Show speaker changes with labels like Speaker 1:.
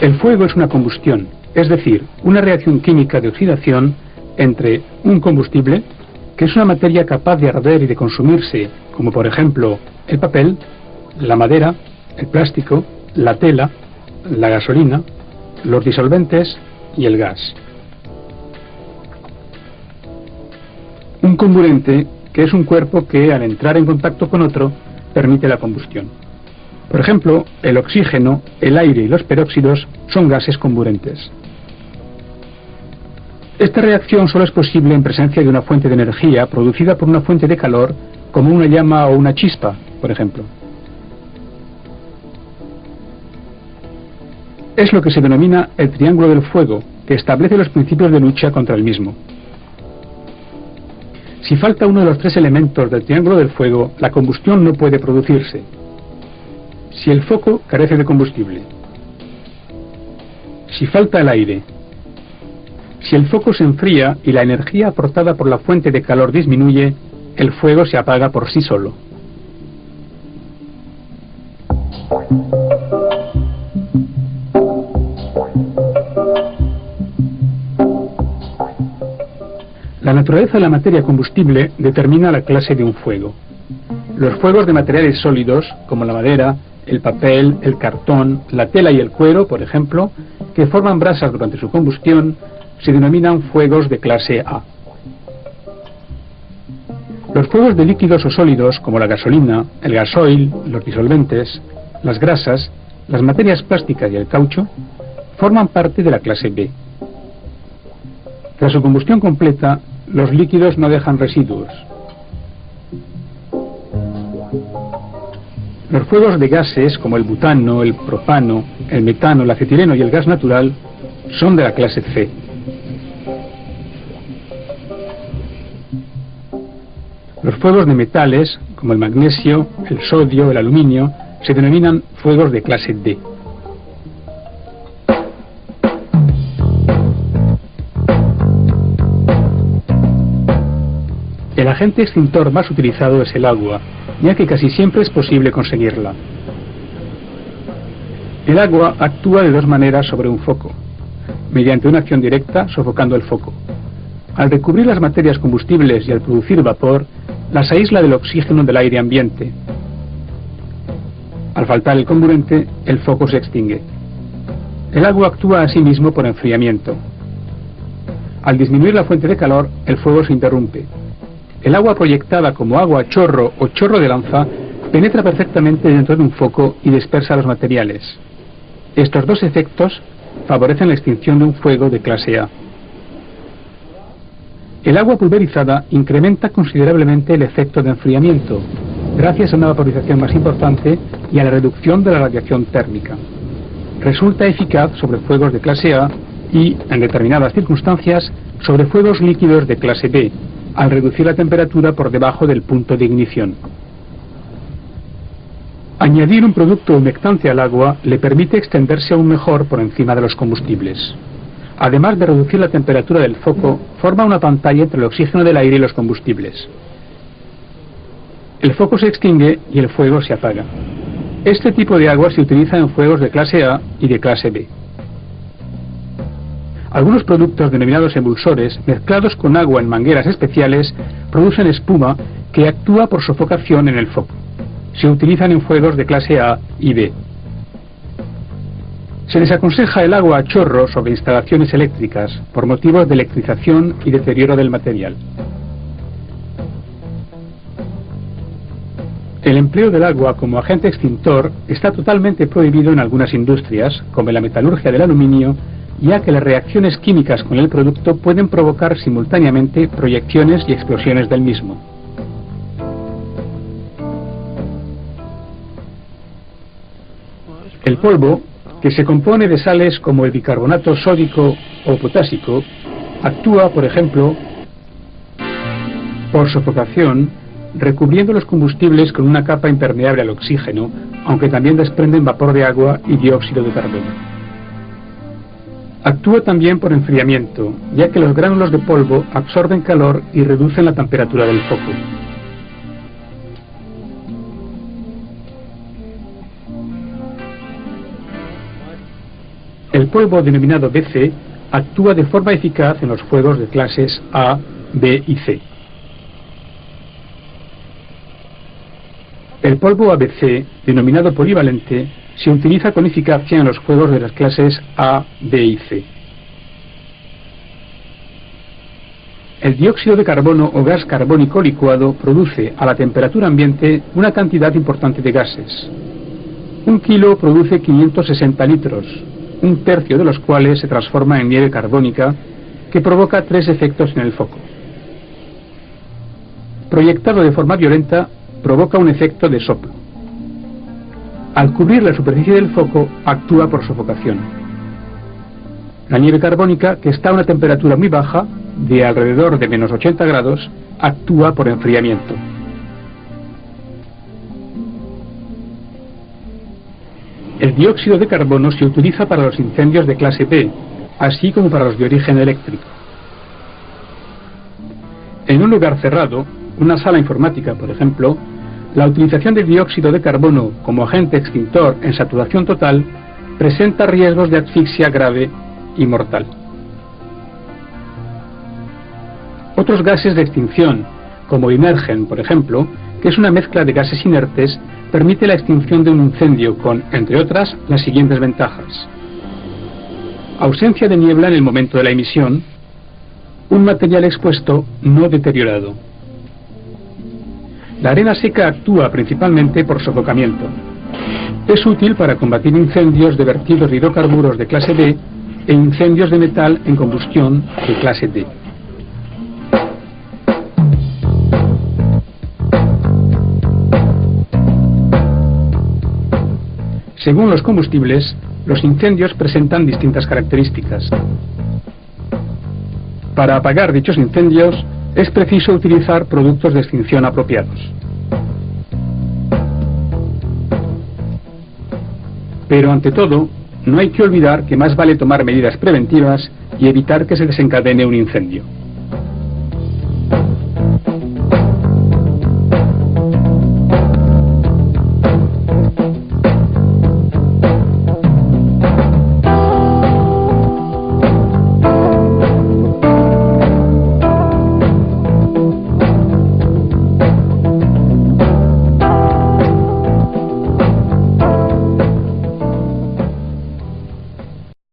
Speaker 1: El fuego es una combustión, es decir, una reacción química de oxidación entre un combustible, que es una materia capaz de arder y de consumirse, como por ejemplo el papel, la madera, el plástico, la tela, la gasolina, los disolventes y el gas. Un comburente, que es un cuerpo que al entrar en contacto con otro permite la combustión. Por ejemplo, el oxígeno, el aire y los peróxidos son gases comburentes. Esta reacción solo es posible en presencia de una fuente de energía producida por una fuente de calor, como una llama o una chispa, por ejemplo. Es lo que se denomina el triángulo del fuego, que establece los principios de lucha contra el mismo. Si falta uno de los tres elementos del triángulo del fuego, la combustión no puede producirse. Si el foco carece de combustible, si falta el aire, si el foco se enfría y la energía aportada por la fuente de calor disminuye, el fuego se apaga por sí solo. La naturaleza de la materia combustible determina la clase de un fuego. Los fuegos de materiales sólidos, como la madera, el papel, el cartón, la tela y el cuero, por ejemplo, que forman brasas durante su combustión, se denominan fuegos de clase A. Los fuegos de líquidos o sólidos, como la gasolina, el gasoil, los disolventes, las grasas, las materias plásticas y el caucho, forman parte de la clase B. Tras su combustión completa, los líquidos no dejan residuos. Los fuegos de gases, como el butano, el propano, el metano, el acetileno y el gas natural, son de la clase C. Los fuegos de metales, como el magnesio, el sodio, el aluminio, se denominan fuegos de clase D. El agente extintor más utilizado es el agua, ya que casi siempre es posible conseguirla. El agua actúa de dos maneras sobre un foco: mediante una acción directa, sofocando el foco. Al recubrir las materias combustibles y al producir vapor, las aísla del oxígeno del aire ambiente. Al faltar el comburente, el foco se extingue. El agua actúa asimismo por enfriamiento. Al disminuir la fuente de calor, el fuego se interrumpe. El agua proyectada como agua a chorro o chorro de lanza penetra perfectamente dentro de un foco y dispersa los materiales. Estos dos efectos favorecen la extinción de un fuego de clase A. El agua pulverizada incrementa considerablemente el efecto de enfriamiento, gracias a una vaporización más importante y a la reducción de la radiación térmica. Resulta eficaz sobre fuegos de clase A y, en determinadas circunstancias, sobre fuegos líquidos de clase B, al reducir la temperatura por debajo del punto de ignición. Añadir un producto humectante al agua le permite extenderse aún mejor por encima de los combustibles. Además de reducir la temperatura del foco, forma una pantalla entre el oxígeno del aire y los combustibles. El foco se extingue y el fuego se apaga. Este tipo de agua se utiliza en fuegos de clase A y de clase B. Algunos productos denominados emulsores, mezclados con agua en mangueras especiales, producen espuma que actúa por sofocación en el foco. Se utilizan en fuegos de clase A y B. Se desaconseja el agua a chorro sobre instalaciones eléctricas por motivos de electrización y deterioro del material. El empleo del agua como agente extintor está totalmente prohibido en algunas industrias, como en la metalurgia del aluminio, ya que las reacciones químicas con el producto pueden provocar simultáneamente proyecciones y explosiones del mismo. El polvo, que se compone de sales como el bicarbonato sódico o potásico, actúa, por ejemplo, por sofocación, recubriendo los combustibles con una capa impermeable al oxígeno, aunque también desprenden vapor de agua y dióxido de carbono. Actúa también por enfriamiento, ya que los gránulos de polvo absorben calor y reducen la temperatura del foco. El El polvo denominado BC actúa de forma eficaz en los fuegos de clases A, B y C. El polvo ABC, denominado polivalente, se utiliza con eficacia en los fuegos de las clases A, B y C. El dióxido de carbono o gas carbónico licuado produce a la temperatura ambiente una cantidad importante de gases. 1 kilo produce 560 litros, un tercio de los cuales se transforma en nieve carbónica, que provoca 3 efectos en el foco. Proyectado de forma violenta, provoca un efecto de soplo. Al cubrir la superficie del foco, actúa por sofocación. La nieve carbónica, que está a una temperatura muy baja, de alrededor de menos 80 grados, actúa por enfriamiento. El dióxido de carbono se utiliza para los incendios de clase B, así como para los de origen eléctrico. En un lugar cerrado, una sala informática, por ejemplo, la utilización de dióxido de carbono como agente extintor en saturación total presenta riesgos de asfixia grave y mortal. Otros gases de extinción, como Imergen, por ejemplo, que es una mezcla de gases inertes, permite la extinción de un incendio con, entre otras, las siguientes ventajas: ausencia de niebla en el momento de la emisión, un material expuesto no deteriorado. La arena seca actúa principalmente por sofocamiento. Es útil para combatir incendios de vertidos de hidrocarburos de clase B e incendios de metal en combustión de clase D. Según los combustibles, los incendios presentan distintas características. Para apagar dichos incendios, es preciso utilizar productos de extinción apropiados. Pero ante todo, no hay que olvidar que más vale tomar medidas preventivas y evitar que se desencadene un incendio.